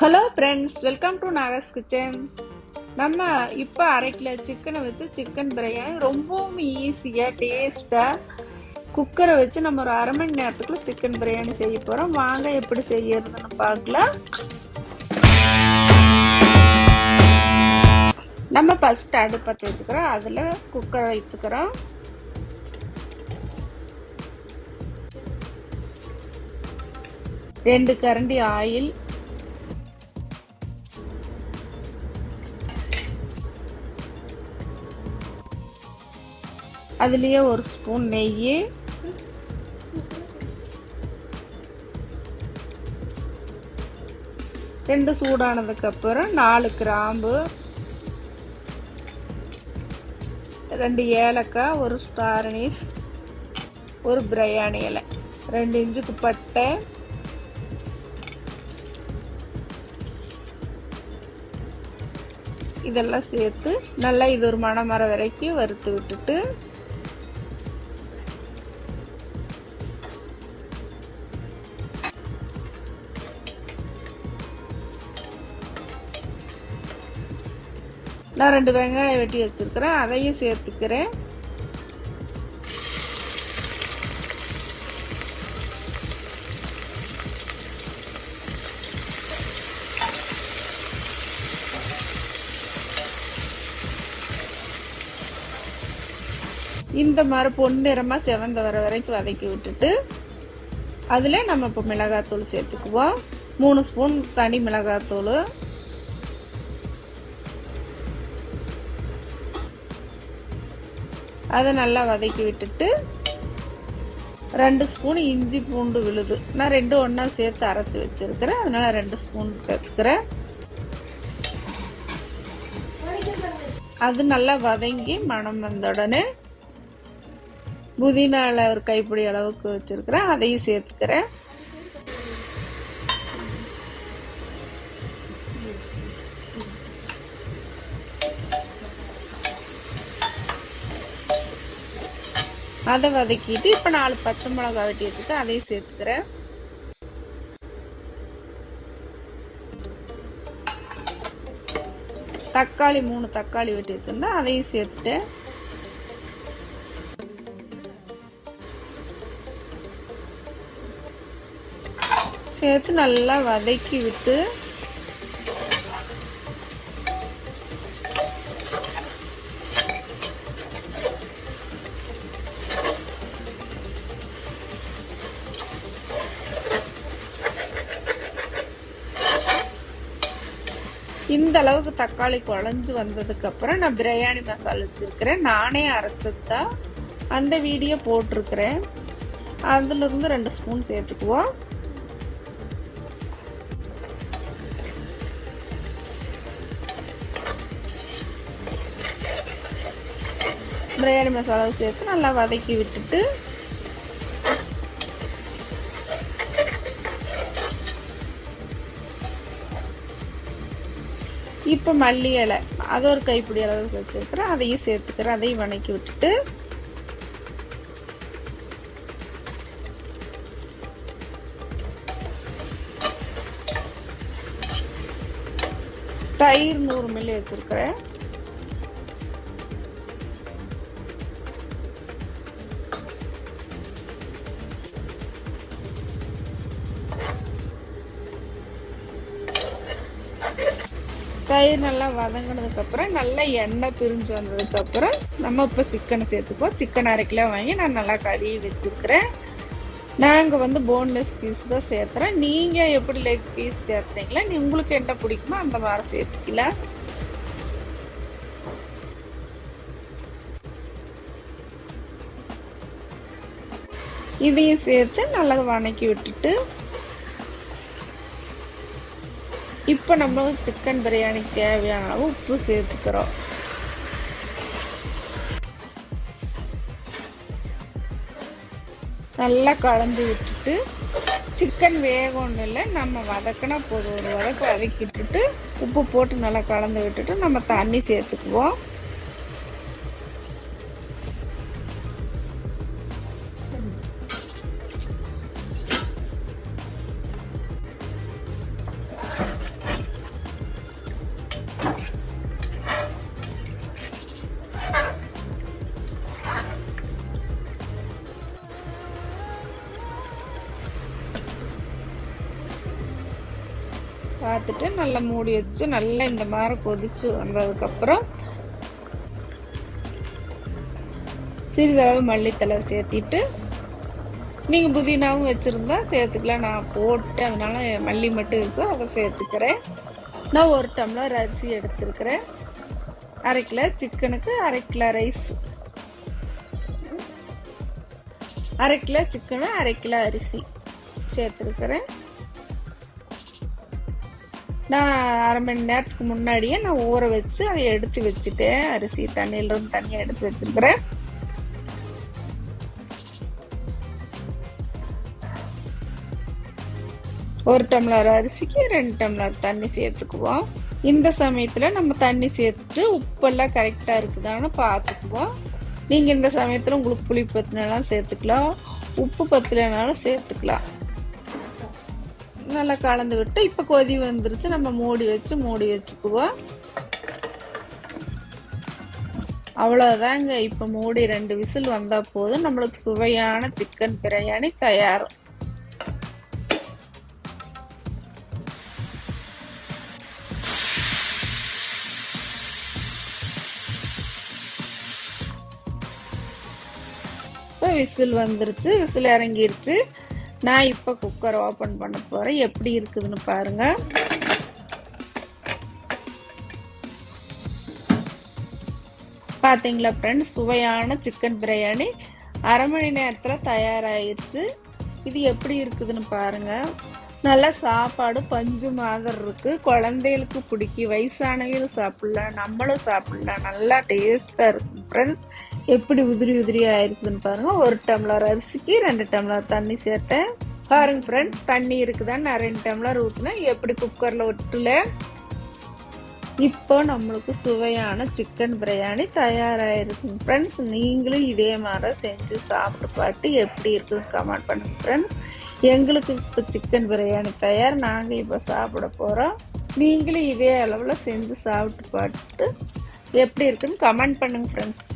Hello friends, welcome to Naga's kitchen. நம்ம இப்போ அரை கிலோ சிக்கனை வச்சு சிக்கன் பிரியாணி ரொம்பவும் ஈஸியாக டேஸ்ட்டாக குக்கரை வச்சு நம்ம ஒரு அரை மணி நேரத்துக்குள்ள சிக்கன் பிரியாணி செய்ய போகிறோம். வாங்க எப்படி செய்யறதுன்னு பார்க்கலாம். நம்ம ஃபஸ்ட்டு அடுப்பத்தை வச்சுக்கிறோம். அதில் குக்கரை வைத்துக்கிறோம். ரெண்டு கரண்டி ஆயில், அதுலேயே ஒரு ஸ்பூன் நெய், ரெண்டு சூடானதுக்கு அப்புறம் 4 கிராம்பு, 2 ஏலக்காய், ஒரு ஸ்டார் அனீஸ், ஒரு பிரியாணி இலை, 2 இன்ச்சுக்கு பட்டை, இதெல்லாம் சேர்த்து நல்லா இது ஒரு மணம் வர வரைக்கும் வறுத்து விட்டுட்டு நான் 2 வெங்காயம் வெட்டி வச்சிருக்கிறேன், அதையும் சேர்த்துக்கிறேன். இந்த மாதிரி பொன்னிறமா செவந்த வர வரைக்கும் வதக்கி விட்டுட்டு அதுல நம்ம இப்போ மிளகாத்தூள் சேர்த்துக்குவோம். 3 ஸ்பூன் தனி மிளகாத்தூள், அதை நல்லா வதக்கி விட்டுட்டு 2 ஸ்பூன் இஞ்சி பூண்டு விழுது, நான் 2 ஒன்றா சேர்த்து அரைச்சி வச்சிருக்கிறேன், அதனால 2 ஸ்பூன் சேர்த்துக்கிறேன். அது நல்லா வதங்கி மணம் வந்த உடனே புதினால ஒரு கைப்பிடி அளவுக்கு வச்சிருக்கிறேன், அதையும் சேர்த்துக்கிறேன். அதை வதக்கிட்டு இப்ப 4 பச்சை மிளகாய் வெட்டி வச்சுட்டு அதையும் சேர்த்துக்கிறேன். தக்காளி 3 தக்காளி வெட்டி வச்சிருந்தேன், அதையும் சேர்த்துட்டேன். சேர்த்து நல்லா வதக்கி விட்டு இந்த அளவுக்கு தக்காளி குழஞ்சு வந்ததுக்கு அப்புறம் நான் பிரியாணி மசாலா வச்சிருக்கிறேன், நானே அரைச்சதா, அந்த வீடியோ போட்டிருக்கிறேன். அதுல இருந்து 2 ஸ்பூன் சேர்த்துக்குவோம். பிரியாணி மசாலாவை சேர்த்து நல்லா வதக்கி விட்டுட்டு இப்போ மல்லி இலை, அது ஒரு கைப்பிடி அளவுக்கு வச்சிருக்கிறேன், அதையும் சேர்த்துக்கிறேன். அதையும் வதக்கி விட்டுட்டு தயிர் 100 மில்லி வச்சிருக்கிறேன். தயிர் நல்லா வதங்கினதுக்கு அப்புறம் நல்லா எண்ணெய் பிரிஞ்சு வந்ததுக்கு அப்புறம் நம்ம இப்போ சிக்கனை சேர்த்துக்குவோம். சிக்கன் 1/2 கிலோ வாங்கி நான் நல்லா கழுவி வச்சிருக்கிறேன். நாங்கள் போன்லெஸ் பீஸ் தான் சேர்த்துறேன். நீங்கள் எப்படி லெக் பீஸ் சேர்த்துறீங்களா, உங்களுக்கு என்ன பிடிக்குமோ அந்த மாதிரி சேர்த்துக்கலாம். இதையும் சேர்த்து நல்லா வதக்கி விட்டுட்டு இப்போ நம்ம சிக்கன் பிரியாணிக்கு தேவையான அளவு உப்பு சேர்த்துக்கிறோம். நல்லா கலந்து விட்டுட்டு சிக்கன் வேகணும் இல்லை, நம்ம வதக்கினா போதும், ஒரு வதக்கிட்டுட்டு உப்பு போட்டு நல்லா கலந்து விட்டுட்டு நம்ம தண்ணி சேர்த்துக்குவோம். பார்த்துட்டு நல்லா மூடி வச்சு நல்லா இந்த மாதிரி கொதிச்சு வந்ததுக்கப்புறம் சிறிதளவு மல்லித்தலை சேர்த்திட்டு, நீங்கள் புதினாவும் வச்சுருந்தா சேர்த்துக்கலாம். நான் போட்டு அதனால மல்லி மட்டும் இருக்கும், அதை சேர்த்துக்கிறேன். நான் 1 டம்ளர் அரிசி எடுத்துருக்கிறேன். 1/2 கிலோ சிக்கனுக்கு 1/2 kilo rice, 1/2 kilo chicken 1/2 kilo அரிசி சேர்த்துருக்கிறேன். நான் 1/2 மணி நேரத்துக்கு முன்னாடியே நான் ஊற வச்சு அதை எடுத்து வச்சுட்டேன். அரிசி தண்ணியிலிருந்து தனியாக எடுத்து வச்சிருக்கிறேன். ஒரு டம்ளர் அரிசிக்கு 2 டம்ளர் தண்ணி சேர்த்துக்குவோம். இந்த சமயத்தில் நம்ம தண்ணி சேர்த்துட்டு உப்பெல்லாம் கரெக்டாக இருக்குதான்னு பார்த்துக்குவோம். நீங்கள் இந்த சமயத்தில் உங்களுக்கு புளி பத்தினாலும் சேர்த்துக்கலாம், உப்பு பத்தலைனாலும் சேர்த்துக்கலாம். நல்லா கலந்து விட்டு இப்போ கொதி வந்துருச்சு. நம்ம மூடி வச்சுக்குவோம். அவ்வளோதாங்க. இப்போ மூடி 2 விசில் வந்தால் போதும். நம்மளுக்கு சுவையான சிக்கன் பிரியாணி தயார். இப்போ விசில் வந்துருச்சு, விசில் இறங்கிருச்சு. நான் இப்போ குக்கர் ஓப்பன் பண்ண போகிறேன். எப்படி இருக்குதுன்னு பாருங்க. பார்த்தீங்களா ஃப்ரெண்ட்ஸ், சுவையான சிக்கன் பிரியாணி 1/2 மணி நேரத்தில் தயாராகிடுச்சு. இது எப்படி இருக்குதுன்னு பாருங்க. நல்லா சாப்பாடு பஞ்சு மாதிரி இருக்கு. குழந்தைகளுக்கு பிடிக்கும், வயசானவங்களும் சாப்பிடலாம், நம்மளும் சாப்பிடலாம். நல்லா டேஸ்டா இருக்கு ஃப்ரெண்ட்ஸ். எப்படி உதிரி உதிரியா இருக்குதுன்னு பாருங்க. 1 டம்ளர் அரிசிக்கு 2 டம்ளர் தண்ணி சேர்த்தேன். பாருங்க ஃப்ரெண்ட்ஸ், தண்ணி இருக்குதான் நான் 2 டம்ளர் ஊற்றினேன். எப்படி குக்கர்ல விட்டுல. இப்போ நம்மளுக்கு சுவையான சிக்கன் பிரியாணி தயாராகிருக்குங்க ஃப்ரெண்ட்ஸ். நீங்களும் இதே மாதிரி செஞ்சு சாப்பிட்டு பார்த்து எப்படி இருக்குன்னு கமெண்ட் பண்ணுங்க ஃப்ரெண்ட்ஸ். எங்களுக்கு இப்போ சிக்கன் பிரியாணி தயார். நாங்கள் இப்போ சாப்பிட போகிறோம். நீங்களும் இதே அளவில் செஞ்சு சாப்பிட்டு பார்த்துட்டு எப்படி இருக்குன்னு கமெண்ட் பண்ணுங்க ஃப்ரெண்ட்ஸ்.